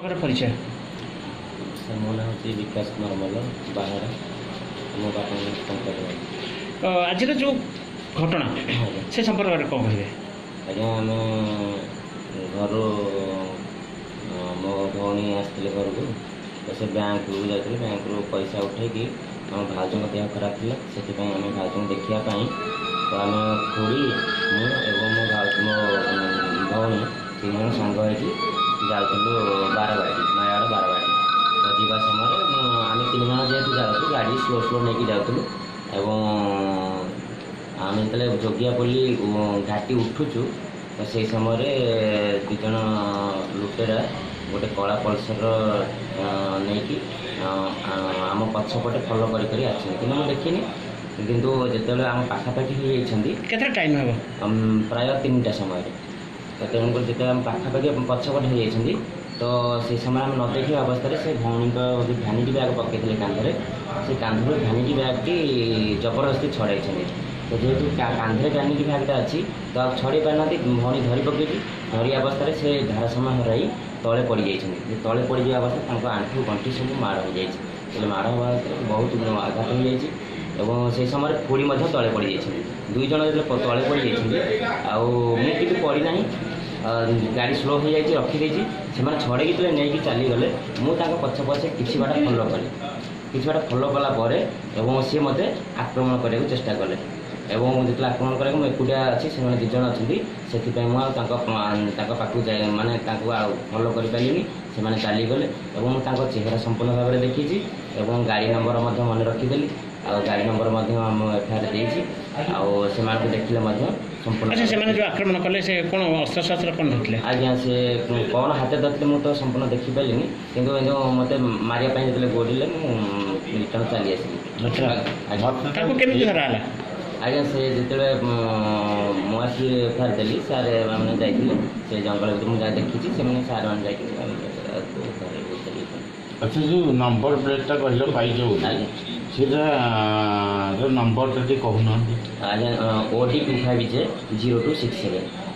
परिचय सर मो ना हूँ विकास कुमार मल्ल बाहर मो बापा आज जो घटना से संपर्क में कौन कहे आज्ञा आम घर मो भौणी आसते घर को तो से बैंक को जाते बैंक रू पैसा उठेकी आम भाज देह खराब थी से आम भाज देखापी तो आम खुड़ी मो भौणी तीन जन सांग जाऊँ बारवाटी नयागढ़ बारवाटी तो जीवा समय आम तीन जन जेहतु जाऊँ गाड़ी स्लो स्लो नहीं जाऊँ एवं आम जो जोगियापल्ली घाटी उठुचु तो से समय दुज लुटेरा गोटे कला पल्सर नहीं आम पछपटे फलो कर मुझे देखनी किंतु जिते आम पाखापाखि केते टाइम हम प्राय 3टा समय तो तेणुक जिते आम पाखापाखि पछपटे होती तो से समय आम न देखा अवस्था से भौणी जो भैनिटी बैग पकई कांधे से कांधर भैनिटी बैगटी जबरदस्ती छड़ाई तो जेहेतु कांधे भैनिटी बैगटा अच्छी तो आप छड़े पारना भौणी धरी पकई धरी अवस्था से भारसाम्य हराई तले पड़ जाइए तले पड़ जाए अवस्था आंठू गंठी सब माड़ हो जाए माड़ हवा बहुत आघात हो जाए से समय फोड़ी तले पड़ जाइए दुई जन जो तले पड़ जाइए पड़ना गाड़ी स्लो हो जाए रखीदे से छड़े जो नहीं चलीगले मुझे पछ पछे कि बाट फलो कली कि बाट फलो कलापर सी मत आक्रमण करने चेष्टा कले जो आक्रमण कर एकुटिया अच्छी से दुज अच्छा से पाक जाए माने फलो कर पारे से चलीगले चेहरा संपूर्ण भाव में देखी गाड़ी नंबर मन रखीदेली गाड़ी नंबर आम एफआईआर से देखिले संपूर्ण जो आक्रमण कले से कौन अस्त्र शस्त्र कौन धरते आज्ञा से कौन हाथ धरते मुझे संपूर्ण देखिपारे कि जो मत मारे जो गोड़े रिटर्न चली आज्ञा से जो मुझे एफआईआर देली सार मैंने जाइए से जंगल भर मुझे देखी से सार मैंने अच्छा जो नंबर प्लेटा कहल पाई नंबर कहना आज्ञा OD 25J 0267